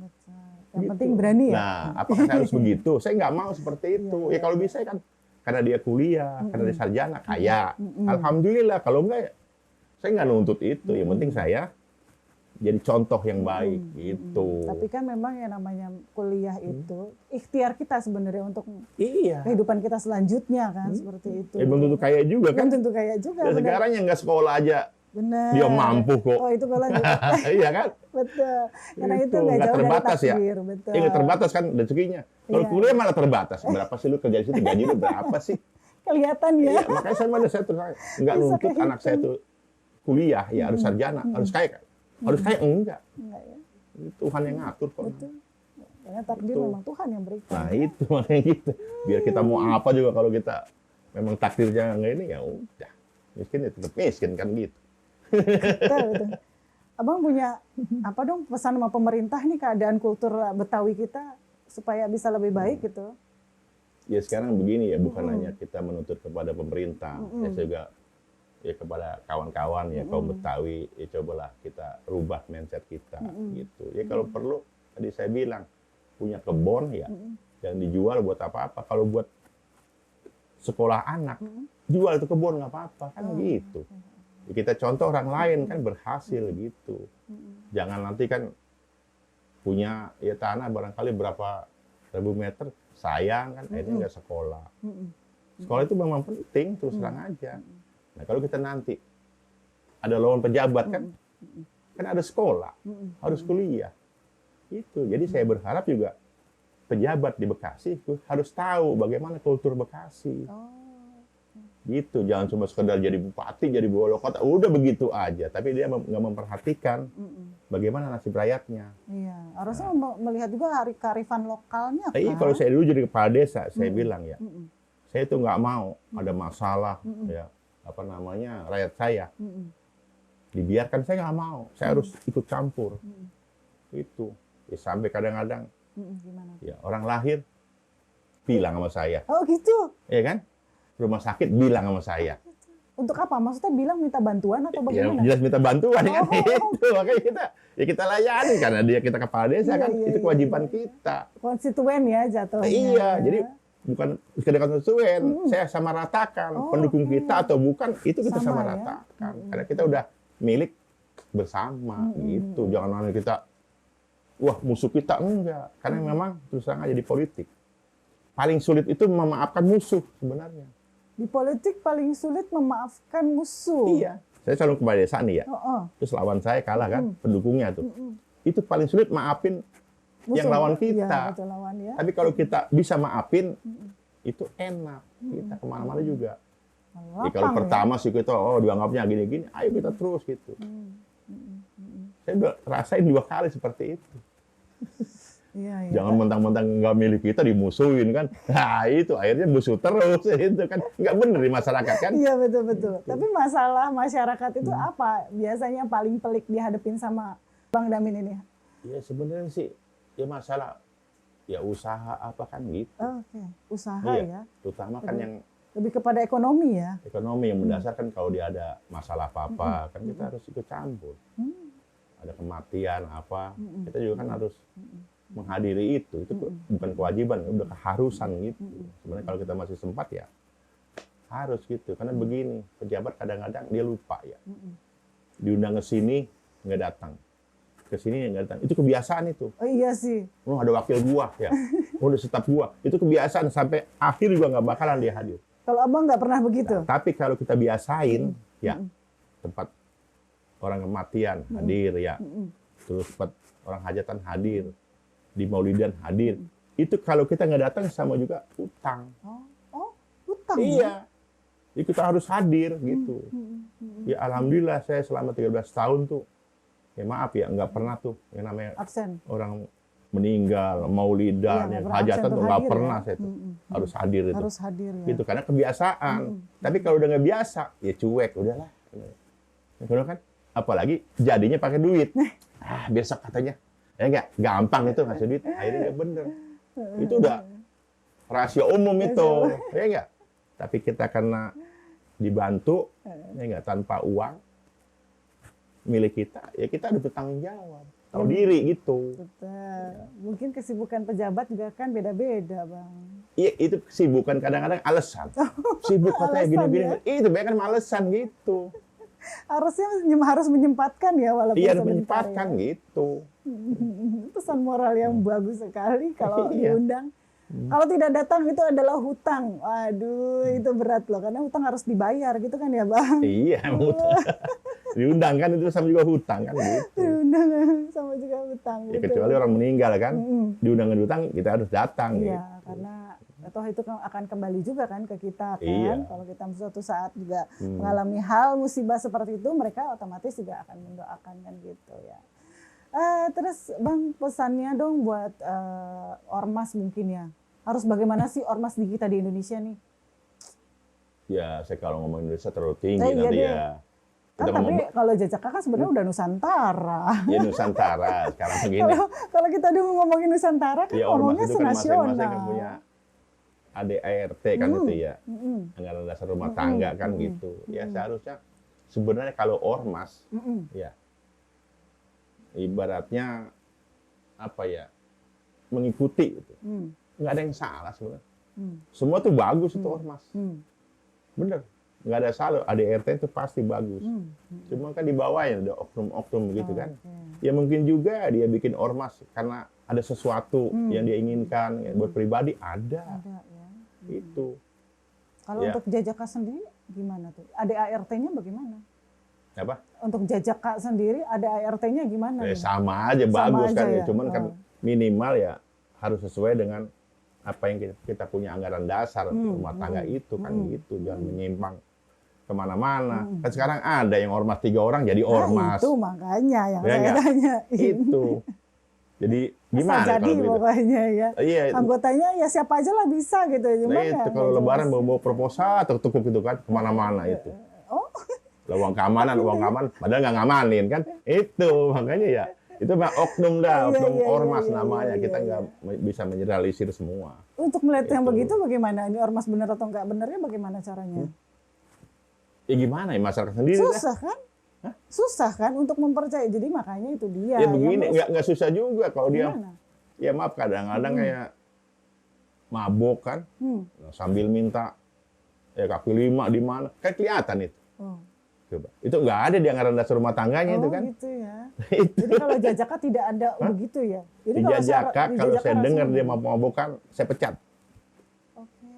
S2: Yang penting berani ya.
S1: Nah, apakah saya harus begitu? Saya nggak mau seperti itu. Ya kalau bisa kan karena dia kuliah, karena dia sarjana, kaya. Alhamdulillah, kalau enggak, saya nggak nuntut itu. Yang penting saya jadi contoh yang baik gitu.
S2: Tapi kan memang yang namanya kuliah itu ikhtiar kita sebenarnya untuk
S1: Iya.
S2: kehidupan kita selanjutnya kan seperti itu.
S1: Belum tentu kaya juga kan.
S2: Belum tentu kaya juga.
S1: Ya, sekarang yang nggak sekolah aja
S2: benar.
S1: dia mampu kok.
S2: Oh itu kalau
S1: Iya kan?
S2: betul. Karena itu nggak
S1: nggak
S2: jauh dari
S1: terbatas ya.
S2: takdir, betul.
S1: Nggak terbatas kan rezekinya. Kalau
S2: Iya.
S1: kuliah malah terbatas. Berapa sih lu kerja di situ, gaji lu berapa sih?
S2: Kelihatan ya.
S1: Iya, makanya saya terus nggak
S2: Bisa
S1: nuntut
S2: kehitung.
S1: anak saya tuh kuliah ya harus sarjana, harus kaya kan? Harus kaya enggak.
S2: Enggak ya.
S1: Tuhan yang ngatur kok.
S2: Betul. Karena takdir
S1: Betul.
S2: memang Tuhan yang berikan.
S1: Nah itu makanya gitu. Biar kita mau apa juga kalau kita memang takdirnya nggak ini ya udah. Miskin ya tetap miskin kan gitu.
S2: Betul, betul. Abang punya apa dong pesan sama pemerintah nih keadaan kultur Betawi kita supaya bisa lebih baik gitu?
S1: Ya sekarang begini ya, bukan hanya kita menuntut kepada pemerintah, ya juga ya kepada kawan-kawan ya kaum Betawi, ya cobalah kita rubah mindset kita gitu. Ya kalau perlu tadi saya bilang punya kebun ya, jangan dijual buat apa-apa. Kalau buat sekolah anak, jual itu kebun nggak apa-apa kan gitu. Ya, kita contoh orang lain kan berhasil gitu. Jangan nanti kan punya ya tanah barangkali berapa ribu meter, sayang kan akhirnya nggak sekolah. Sekolah itu memang penting, terus terang aja. Nah kalau kita nanti ada lawan pejabat kan ada sekolah, harus kuliah. Itu. Jadi saya berharap juga pejabat di Bekasi harus tahu bagaimana kultur Bekasi. Gitu, jangan cuma sekedar jadi bupati, jadi wali kota, udah begitu aja. Tapi dia nggak memperhatikan bagaimana nasib rakyatnya.
S2: Iya, harusnya melihat juga kearifan lokalnya.
S1: Iya,
S2: Kan?
S1: kalau saya dulu jadi kepala desa, saya bilang ya, saya itu nggak mau ada masalah, ya apa namanya rakyat saya. Dibiarkan saya nggak mau, saya harus ikut campur. Itu, ya, sampai kadang-kadang,
S2: Gimana?
S1: ya orang lahir bilang sama saya,
S2: Oh gitu.
S1: ya kan? Rumah sakit bilang sama saya.
S2: Untuk apa? Maksudnya bilang minta bantuan atau
S1: Ya,
S2: bagaimana?
S1: jelas minta bantuan kan
S2: Oh.
S1: itu. Makanya kita layani karena dia kita kepala desa
S2: Iya,
S1: kan.
S2: iya,
S1: Itu
S2: iya,
S1: kewajiban
S2: iya.
S1: kita.
S2: Konstituen ya jatuhnya.
S1: Iya, jadi bukan sekedar konstituen, saya sama ratakan pendukung kita atau bukan itu kita
S2: Sama
S1: sama
S2: ya.
S1: ratakan. Karena kita udah milik bersama gitu. Jangan nanti kita wah musuh kita enggak. Karena memang terus terang aja di politik paling sulit itu memaafkan musuh sebenarnya.
S2: Di politik paling sulit memaafkan musuh.
S1: Iya. Saya selalu kepala desa nih ya. Terus lawan saya kalah kan, pendukungnya tuh. Itu paling sulit maafin
S2: Musuh.
S1: yang lawan
S2: Iya,
S1: kita.
S2: betul, lawan ya.
S1: Tapi kalau kita bisa maafin, itu enak. Kita kemana-mana juga. Ya, kalau
S2: Lapang,
S1: pertama sih kita, dianggapnya gini-gini, ayo kita terus gitu. Saya udah rasain 2 kali seperti itu.
S2: Iya, iya.
S1: Jangan mentang-mentang nggak milik kita dimusuhin kan. Nah itu akhirnya musuh terus. Itu kan nggak bener di masyarakat kan.
S2: Iya betul-betul. Tapi masalah masyarakat itu apa biasanya paling pelik dihadapin sama Bang Damin ini?
S1: Ya sebenarnya sih ya masalah ya usaha apa kan gitu.
S2: Oke, usaha
S1: Iya,
S2: ya.
S1: terutama kan yang
S2: Lebih kepada ekonomi ya.
S1: ekonomi yang mendasarkan kalau dia ada masalah apa-apa kan kita harus ikut campur. Ada kematian apa, kita juga kan harus menghadiri itu bukan kewajiban, udah keharusan gitu. Sebenarnya kalau kita masih sempat ya harus gitu. Karena begini, pejabat kadang-kadang dia lupa ya. Diundang ke sini nggak datang, ke sini nggak datang. Itu kebiasaan itu.
S2: Oh iya sih.
S1: Oh ada wakil gua ya, ada staf gua. Itu kebiasaan sampai akhir juga nggak bakalan dia hadir.
S2: Kalau abang nggak pernah begitu?
S1: Nah, tapi kalau kita biasain ya tempat orang kematian hadir ya, terus tempat orang hajatan hadir, di Maulidan hadir. Itu kalau kita nggak datang sama juga utang.
S2: Oh, utang.
S1: Iya. Jadi kita harus hadir gitu. Ya alhamdulillah saya selama 13 tahun tuh, ya maaf ya nggak pernah tuh yang namanya
S2: Absen.
S1: orang meninggal, Maulidan,
S2: Iya,
S1: yang
S2: nggak pernah
S1: hajatan
S2: absen
S1: tuh
S2: tuh
S1: nggak
S2: hadir
S1: pernah
S2: ya.
S1: saya tuh. Harus hadir itu.
S2: Harus hadir ya.
S1: Gitu karena kebiasaan. Tapi kalau udah nggak biasa, ya cuek udahlah. Kalau kan apalagi jadinya pakai duit. Besok katanya. Ya enggak, gampang itu ngasih duit. Akhirnya nggak bener. Itu udah rahasia umum itu. Ya enggak? Tapi kita karena dibantu, ya enggak, tanpa uang milik kita, ya kita ada bertanggung jawab. Tahu diri gitu.
S2: Betul. Mungkin kesibukan pejabat juga kan beda-beda, Bang.
S1: Iya, itu kesibukan kadang-kadang alasan. Sibuk katanya
S2: Alasan,
S1: gini-gini.
S2: ya?
S1: Itu banyak kan alasan gitu.
S2: Harusnya harus menyempatkan ya walaupun
S1: Iya,
S2: sebentar
S1: menyempatkan
S2: ya.
S1: gitu.
S2: Pesan moral yang bagus sekali kalau
S1: Iya.
S2: diundang. Kalau tidak datang itu adalah hutang. Waduh, itu berat loh karena hutang harus dibayar gitu kan ya, Bang.
S1: Iya, emang hutang. Diundang kan itu sama juga hutang kan gitu.
S2: Diundang sama juga hutang.
S1: Ya,
S2: betul.
S1: kecuali orang meninggal kan,
S2: Mm-mm.
S1: diundang hutang kita harus datang
S2: Iya,
S1: gitu.
S2: karena atau itu akan kembali juga kan ke kita kan.
S1: Iya.
S2: Kalau kita suatu saat juga mengalami hal musibah seperti itu, mereka otomatis juga akan mendoakan kan gitu ya. Terus Bang, pesannya dong buat ormas mungkin ya. Harus bagaimana sih ormas di kita di Indonesia nih?
S1: Ya, saya kalau ngomong Indonesia terlalu tinggi
S2: Iya
S1: nanti
S2: deh.
S1: ya.
S2: Kan
S1: Kita
S2: tapi kalau Jajaka kan sebenarnya udah Nusantara.
S1: ya Nusantara sekarang begini.
S2: Kalau kita dulu ngomongin Nusantara kan
S1: Ya ormas
S2: ngomongnya
S1: itu kan masing-masing
S2: senasional.
S1: kan punya ADART kan itu ya. Anggaran dasar rumah tangga kan gitu. Ya seharusnya sebenarnya kalau ormas ya ibaratnya apa ya mengikuti gitu. Nggak ada yang salah sebenarnya. Semua tuh bagus itu ormas. Bener. Nggak ada salah. ADART itu pasti bagus. Cuma kan di bawahnya ada oknum-oknum begitu kan. Ya mungkin juga dia bikin ormas karena ada sesuatu yang dia inginkan ya, buat pribadi ada.
S2: Ada ya.
S1: Itu.
S2: Kalau
S1: Ya.
S2: untuk Jajaka sendiri gimana tuh? Ada ART-nya bagaimana?
S1: Apa?
S2: Untuk Jajaka sendiri ada ART-nya gimana? nih?
S1: Sama aja
S2: Sama
S1: bagus
S2: aja
S1: kan.
S2: ya?
S1: Cuman kan minimal ya harus sesuai dengan apa yang kita punya anggaran dasar rumah tangga itu kan gitu. Jangan menyimpang kemana-mana. Kan sekarang ada yang ormas 3 orang jadi ormas.
S2: Nah, itu makanya yang
S1: Ya
S2: saya
S1: nggak?
S2: tanyain.
S1: Itu. Jadi
S2: Asal
S1: gimana
S2: jadi
S1: kalau begitu?
S2: pokoknya ya.
S1: Iya.
S2: Anggotanya ya siapa aja lah bisa gitu.
S1: Nah
S2: Cuman
S1: itu
S2: ya
S1: kalau
S2: nggak
S1: lebaran
S2: jelas.
S1: bawa proposal tekuk gitu kan kemana-mana itu.
S2: Oh,
S1: Uang keamanan, padahal nggak ngamanin kan? Itu makanya ya. Itu mah oknum dah, oknum ormas namanya. Kita nggak bisa mengeneralisir semua.
S2: untuk melihat yang
S1: Itu.
S2: begitu bagaimana? Ini ormas benar atau enggak benernya bagaimana caranya?
S1: Ya gimana ya masyarakat sendiri dah.
S2: Susah kan? Susah kan untuk mempercayai. Jadi makanya itu dia.
S1: Ya begini,
S2: yang
S1: nggak susah juga kalau dia.
S2: gimana?
S1: Ya maaf kadang-kadang kayak mabok kan, sambil minta ya kaki 5 di mana, kan kelihatan itu.
S2: Oh.
S1: Coba. Itu nggak ada di anggaran dasar rumah tangganya itu kan.
S2: Gitu ya.
S1: Itu.
S2: Jadi kalau Jajaka tidak ada begitu ya. Jadi
S1: Di
S2: kalau
S1: Jajaka
S2: di
S1: kalau
S2: Jajaka
S1: saya dengar
S2: langsung-
S1: dia mabok-mabokan, saya pecat.
S2: Oke.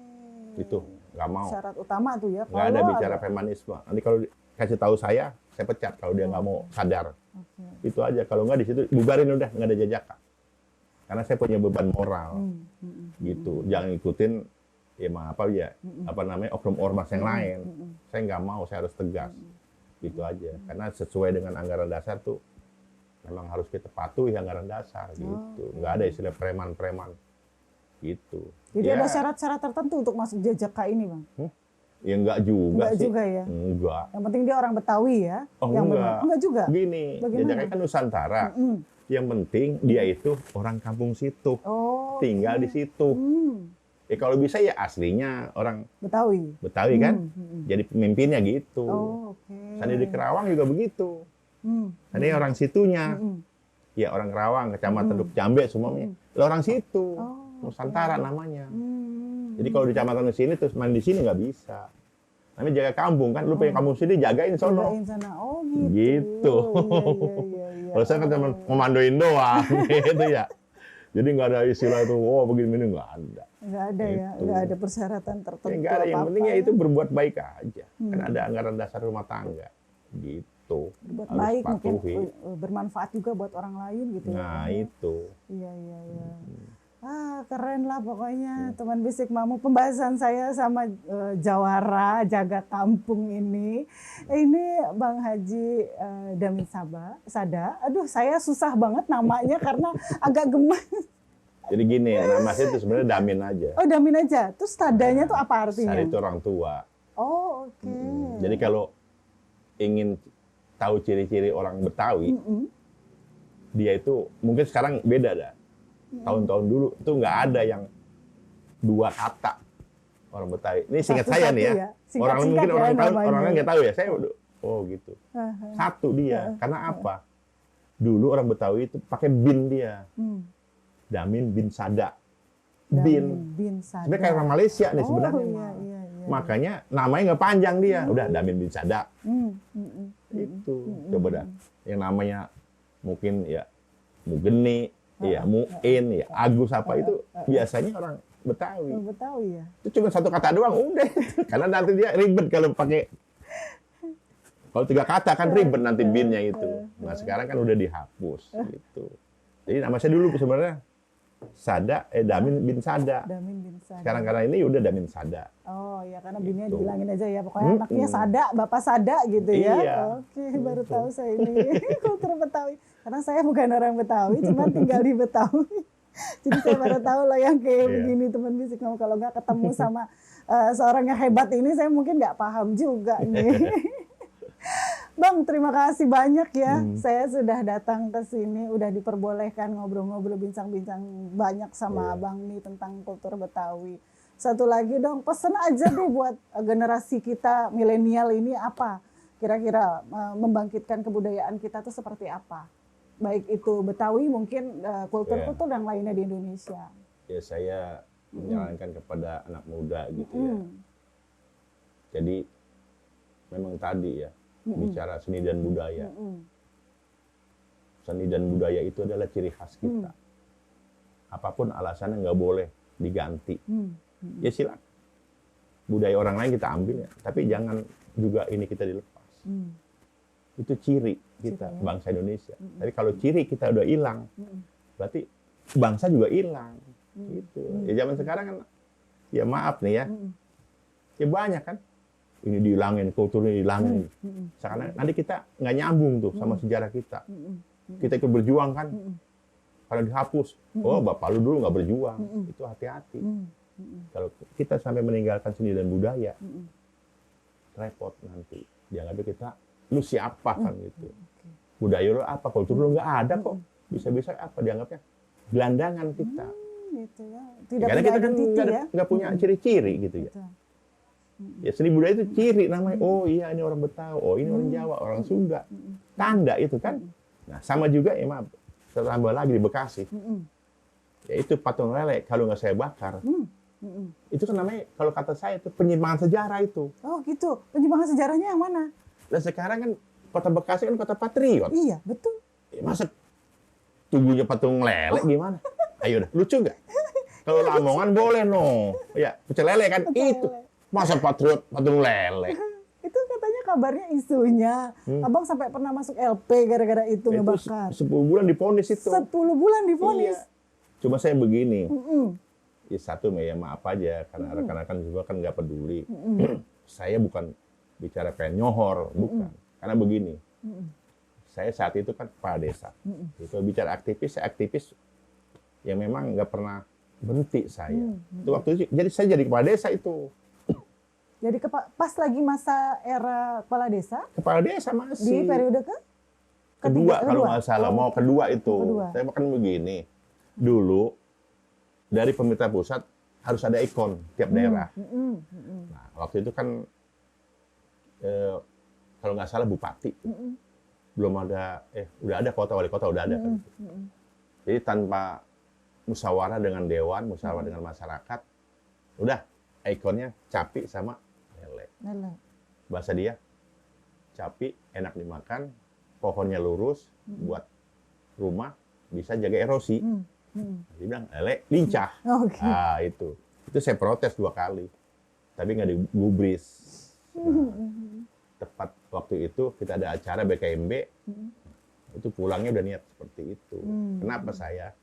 S1: Itu nggak mau.
S2: Syarat utama tuh ya.
S1: Nggak ada
S2: Kalau
S1: bicara feminisme. Nanti kalau kasih tahu saya pecat kalau dia nggak mau sadar.
S2: Oke.
S1: Itu aja. Kalau nggak di situ bubarin udah, nggak ada Jajaka. Karena saya punya beban moral. Gitu. Jangan ikutin ya apa ya, apa namanya oknum ormas yang lain. Saya nggak mau, saya harus tegas. Gitu aja. Karena sesuai dengan anggaran dasar tuh memang harus kita patuhi anggaran dasar gitu. Nggak ada istilah preman-preman. Gitu.
S2: Jadi
S1: Ya,
S2: ada syarat-syarat tertentu untuk masuk Jajaka ini, Bang?
S1: ya nggak juga
S2: Enggak
S1: sih.
S2: juga ya?
S1: Enggak.
S2: Yang penting dia orang Betawi ya?
S1: Oh,
S2: yang
S1: enggak.
S2: benar. Enggak juga?
S1: Gini,
S2: Bagaimana?
S1: Jajaka kan Nusantara. Yang penting dia itu orang kampung situ.
S2: Oh,
S1: Tinggal di situ. Ya kalau bisa ya aslinya orang
S2: Betawi.
S1: Betawi kan. Jadi pemimpinnya gitu.
S2: Oh, oke.
S1: Tadi di Kerawang juga begitu.
S2: Hmm.
S1: Ini orang situnya. Ya orang Kerawang, Kecamatan Duk Jambe semuanya. Lah orang situ. Nusantara namanya. Jadi kalau di kecamatan di sini terus main di sini nggak bisa. Namanya jaga kampung kan. Lu pengen kampung sini jagain sono.
S2: Jagain sana. Oh, gitu.
S1: Gitu.
S2: Iya.
S1: Kalau saya kan cuma ngomandoin doang gitu ya. Jadi nggak ada istilah itu, oh begini nggak ada.
S2: Nggak ada ya,
S1: Gitu.
S2: nggak ada persyaratan tertentu.
S1: Ya nggak ada, yang
S2: apa-apa
S1: penting ya
S2: ya.
S1: itu berbuat baik aja. Kan ada anggaran dasar rumah tangga. Gitu.
S2: Berbuat
S1: Harus
S2: baik mungkin
S1: patuhi.
S2: bermanfaat juga buat orang lain gitu
S1: Nah
S2: ya.
S1: itu.
S2: Iya. Keren lah pokoknya teman Bisik Mamu, pembahasan saya sama Jawara jaga kampung ini. Ini Bang Haji Damin Sada. Aduh, saya susah banget namanya karena agak gemes.
S1: Jadi gini, nama saya itu sebenarnya Damin aja.
S2: Oh, Damin aja. Terus Sadanya tuh apa artinya?
S1: Sada itu orang tua.
S2: Oh, oke.
S1: Jadi kalau ingin tahu ciri-ciri orang Betawi, dia itu mungkin sekarang beda dah. Tahun-tahun dulu itu nggak ada yang 2 kata orang Betawi. Ini singkat
S2: Satu-satu
S1: saya nih ya.
S2: ya. Singkat-singkat
S1: Orang mungkin
S2: ya
S1: orang tahu,
S2: namanya.
S1: orang lain nggak tahu ya. Saya oh gitu. Satu dia. Karena apa? Dulu orang Betawi itu pakai bin dia. Damin bin Sada. Bin.
S2: Bin Sada.
S1: Sebenarnya kayak orang Malaysia nih sebenarnya.
S2: Iya.
S1: Makanya namanya nggak panjang dia. Udah Damin bin Sada. coba dah. Yang namanya mungkin ya Mugeni, ya Muin, ya Agus apa itu biasanya orang Betawi.
S2: Betawi ya.
S1: Itu cuma satu kata doang udah. Karena nanti dia ribet kalau pakai. Kalau 3 kata kan ribet nanti binnya itu. Nah sekarang kan udah dihapus gitu. Jadi nama saya dulu sebenarnya Damin bin Sada.
S2: Damin bin Sada.
S1: Sekarang karena ini udah Damin Sada.
S2: Oh ya, karena binnya
S1: Gitu.
S2: dihilangin aja ya. Pokoknya anaknya Sada, bapak Sada gitu ya.
S1: Iya.
S2: Oke, baru tahu saya ini kultur Betawi. Karena saya bukan orang Betawi, cuma tinggal di Betawi. Jadi saya baru tahu lah yang kayak begini teman bisik. Kalau nggak ketemu sama seorang yang hebat ini, saya mungkin nggak paham juga nih. Bang, terima kasih banyak ya. Saya sudah datang ke sini, udah diperbolehkan ngobrol-ngobrol, bincang-bincang banyak sama Abang nih tentang kultur Betawi. Satu lagi dong, pesen aja deh buat generasi kita milenial ini apa? Kira-kira membangkitkan kebudayaan kita tuh seperti apa? Baik itu Betawi, mungkin kultur-kultur yang lainnya di Indonesia.
S1: Ya saya menyarankan kepada anak muda gitu ya. Jadi memang tadi ya, bicara seni dan budaya. Seni dan budaya itu adalah ciri khas kita. Apapun alasannya nggak boleh diganti. Ya silakan. Budaya orang lain kita ambil ya, tapi jangan juga ini kita dilepas. Itu ciri kita, bangsa Indonesia. Tapi kalau ciri kita udah hilang, berarti bangsa juga hilang. Gitu. Ya zaman sekarang kan, ya maaf nih ya, ya banyak kan. Ini dihilangin, kulturnya dihilangin. Sekarang nanti kita nggak nyambung tuh sama sejarah kita. Kita ikut berjuang kan, kalau dihapus, oh bapak lu dulu nggak berjuang, itu hati-hati. Kalau kita sampai meninggalkan seni dan budaya, repot nanti. Dianggapnya kita, lu siapa kan gitu. Budaya lu apa, kultur lu nggak ada kok. Bisa-bisa apa dianggapnya? Gelandangan kita.
S2: Gitu ya. Tidak
S1: karena kita kan nggak punya ciri-ciri gitu ya. Ya seni budaya itu ciri namanya. Oh iya ini orang Betawi, oh ini orang Jawa, orang Sunda. Tanda itu kan. Nah sama juga ya maaf, saya tambah lagi di Bekasi. Ya itu patung lele kalau nggak saya bakar. Itu kan namanya kalau kata saya itu penyimpangan sejarah itu.
S2: Oh gitu, penyimpangan sejarahnya yang mana?
S1: Dan sekarang kan kota Bekasi kan kota patriot.
S2: Iya betul.
S1: Ya, masa tubuhnya patung lele gimana? Ayo dah, lucu nggak? Kalau Lamongan boleh no. Ya pecel lele kan itu. Masa patriot patung lele?
S2: Itu katanya kabarnya isunya. Abang sampai pernah masuk LP gara-gara itu ngebakar.
S1: 10 bulan divonis itu.
S2: 10 bulan divonis.
S1: Iya. Cuma saya begini. Ya satu ya maaf aja karena rekan-rekan juga kan nggak peduli. Saya bukan bicara pengen nyohor, bukan. Karena begini. Saya saat itu kan kepala desa. Itu bicara aktivis, saya aktivis yang memang nggak pernah berhenti saya. Itu waktu itu, jadi saya jadi kepala desa itu.
S2: Jadi pas lagi masa era kepala desa?
S1: Kepala desa masih.
S2: Di periode
S1: kedua kalau nggak salah, mau kedua itu. Saya makan begini. Dulu dari pemerintah pusat harus ada ikon tiap daerah. Nah, waktu itu kan kalau nggak salah bupati. Belum ada, udah ada kota, wali kota udah ada kan. Jadi tanpa musyawarah dengan dewan, musyawarah dengan masyarakat, udah ikonnya capi sama lele. Bahasa dia, capi enak dimakan, pohonnya lurus, buat rumah bisa jaga erosi. Dia bilang lele lincah. Ah itu saya protes 2 kali, tapi nggak digubris. Nah, tepat waktu itu kita ada acara BKMB, itu pulangnya udah niat seperti itu. Kenapa saya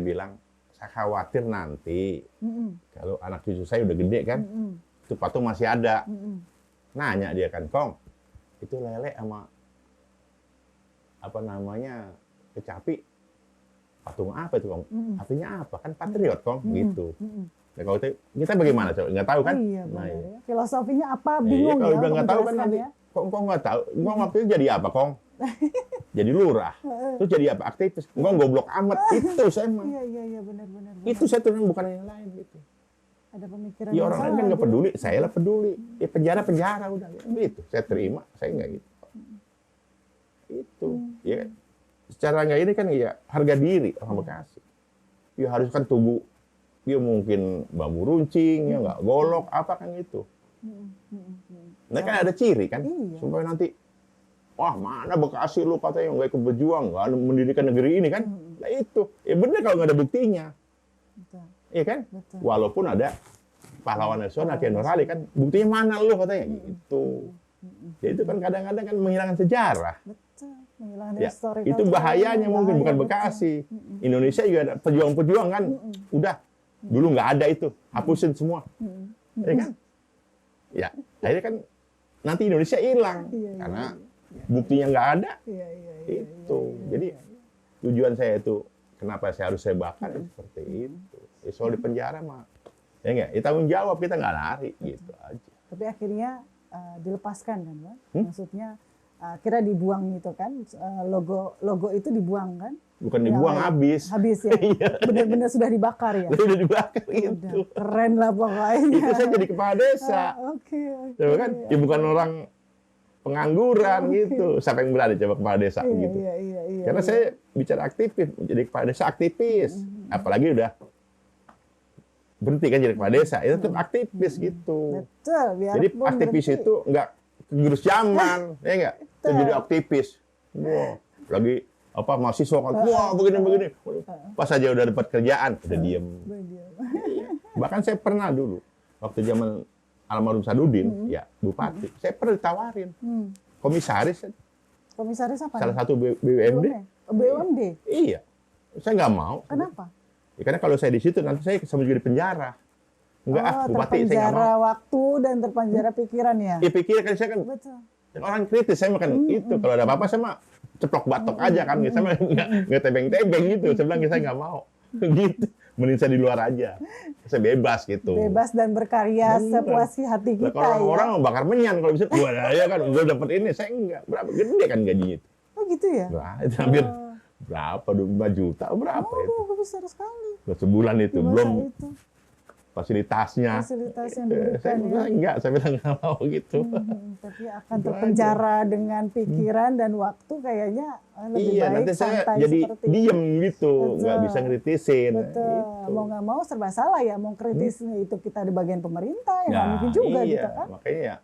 S1: bilang saya khawatir nanti kalau anak cucu saya udah gede kan, itu patung masih ada. Nanya dia kan, Kong, itu lele sama apa namanya kecapi, patung apa itu Kong? Artinya apa? Kan patriot Kong, gitu. Nah, kalau kita bagaimana coba? Nggak tahu kan?
S2: Iya,
S1: nah, iya.
S2: Filosofinya apa? Bingung
S1: kalau
S2: ya.
S1: udah nggak tahu kan nanti, Kong nggak tahu. Kong waktu itu jadi apa Kong? Jadi lurah. Terus jadi apa? Aktivis. Kong goblok amat. Itu saya mah.
S2: Iya, benar.
S1: Itu saya tuh bukan yang lain gitu.
S2: Ada pemikiran
S1: ya orang lain kan nggak peduli, saya lah peduli. Ya penjara udah gitu. Saya terima, saya nggak gitu. Itu ya secara nggak ini kan ya harga diri orang Bekasi. Ya harus kan tubuh dia mungkin bambu runcing, ya nggak golok apa kan gitu. Nah kan ada ciri kan supaya nanti Wah, mana Bekasi lu katanya nggak ikut berjuang, nggak mendirikan negeri ini kan? Nah itu, ya bener kalau nggak ada buktinya.
S2: Betul.
S1: Iya kan?
S2: Betul.
S1: Walaupun ada pahlawan nasional Kiai Nur Ali kan, buktinya mana lu katanya gitu. Ya itu kan kadang-kadang kan menghilangkan sejarah.
S2: Betul. Menghilangkan
S1: Ya,
S2: historical
S1: itu bahayanya
S2: bahaya,
S1: mungkin bukan
S2: betul.
S1: Bekasi. Indonesia juga ada pejuang-pejuang kan, udah dulu nggak ada itu, hapusin semua. Ya kan? Ya, akhirnya kan nanti Indonesia hilang karena buktinya nggak ada.
S2: Iya.
S1: Itu. Jadi tujuan saya itu kenapa saya bakar seperti itu. Ya, soal di penjara mah ya nggak, ya tanggung jawab, kita nggak lari gitu aja.
S2: Tapi akhirnya dilepaskan kan, Bang? Maksudnya kira dibuang gitu kan, logo itu dibuang kan?
S1: Bukan dibuang, habis
S2: ya. Benar-benar sudah dibakar ya.
S1: Sudah dibakar gitu.
S2: Udah, keren lah pokoknya.
S1: Itu saya jadi kepala desa.
S2: Oke.
S1: Coba kan, ya bukan orang pengangguran gitu. Siapa yang berani coba kepala desa gitu.
S2: Iya.
S1: Karena saya bicara aktivis, jadi kepala desa aktivis. Apalagi udah berhenti kan jadi kepala desa, itu tetap aktivis gitu.
S2: Betul,
S1: jadi aktivis itu nggak gerus zaman, ya nggak? Jadi aktivis. Wah, lagi apa mahasiswa kan, wah begini. Pas aja udah dapat kerjaan, udah diem. Bahkan saya pernah dulu, waktu zaman almarhum Sadudin, ya bupati, saya pernah ditawarin komisaris.
S2: Komisaris apa?
S1: Salah satu BUMD.
S2: BUMD?
S1: Iya, saya nggak mau.
S2: Kenapa?
S1: Ya, karena kalau saya di situ nanti saya sama juga di penjara. Enggak, bupati saya nggak mau.
S2: Terpenjara waktu dan terpenjara pikiran ya?
S1: Ya pikir kan saya kan.
S2: Betul.
S1: Orang kritis, saya makan itu. Kalau ada apa-apa saya mah ceplok batok aja kan. Saya mah nggak tebeng-tebeng gitu. Saya bilang saya nggak mau. Gitu. Mending saya di luar aja. Saya bebas gitu.
S2: Bebas dan berkarya sepuas hati kita.
S1: Kalau orang bakar menyan kalau bisa. Gua ya kan udah dapat ini, saya enggak. Berapa gede kan gajinya itu?
S2: Oh gitu ya?
S1: Nah, itu hampir berapa? 5 juta berapa itu?
S2: Besar sekali.
S1: Buat sebulan itu, belum
S2: itu.
S1: fasilitasnya.
S2: Fasilitas yang diberikan
S1: Saya bilang enggak, saya bilang nggak mau gitu.
S2: Tapi akan terpenjara dengan pikiran dan waktu kayaknya lebih baik
S1: nanti saya
S2: santai
S1: jadi
S2: seperti
S1: diem gitu,
S2: Betul.
S1: nggak bisa ngeritisin.
S2: Betul.
S1: Gitu.
S2: Mau nggak mau serba salah ya, mau kritisnya itu kita di bagian pemerintah ya nggak mungkin juga
S1: iya,
S2: gitu kan.
S1: Makanya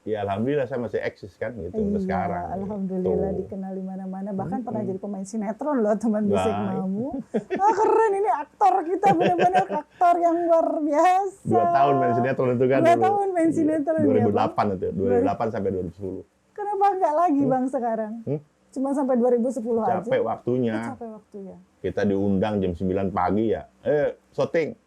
S1: ya alhamdulillah saya masih eksis kan gitu sampai sekarang.
S2: Alhamdulillah
S1: gitu.
S2: dikenal di mana-mana, bahkan pernah jadi pemain sinetron loh teman bisik
S1: Nah.
S2: Mamu. Keren ini aktor kita, benar-benar aktor yang luar biasa.
S1: 2 tahun main sinetron itu kan.
S2: 2 tahun main sinetron ya,
S1: 2008 itu, 2008 sampai 2010.
S2: Kenapa nggak lagi Bang sekarang? Cuma sampai 2010 aja.
S1: Capek waktunya.
S2: Capek waktunya.
S1: Kita diundang jam 9 pagi ya. Syuting.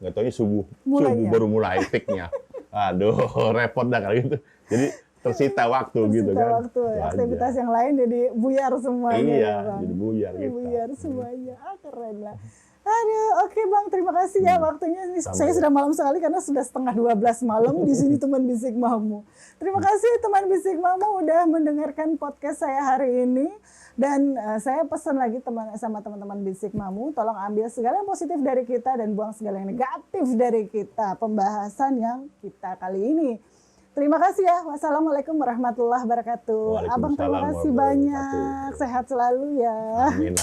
S1: Nggak taunya subuh
S2: Mulainya.
S1: baru mulai take-nya. Aduh, repot dah kalau gitu. Jadi tersita waktu gitu kan.
S2: Waktu, aktivitas yang lain jadi buyar semuanya.
S1: Iya,
S2: ya, Bang.
S1: jadi buyar gitu.
S2: Buyar semuanya. Keren lah. Aduh, oke Bang, terima kasih ya waktunya. Ini saya sudah malam sekali karena sudah setengah 12 malam di sini teman bisik Mamu. Terima kasih teman bisik Mamu udah mendengarkan podcast saya hari ini. Dan saya pesan lagi sama teman-teman bisik Mamu, tolong ambil segala yang positif dari kita dan buang segala yang negatif dari kita. Pembahasan yang kita kali ini. Terima kasih ya. Wassalamualaikum warahmatullahi wabarakatuh. Abang terima kasih banyak. Sehat selalu ya.
S1: Amin.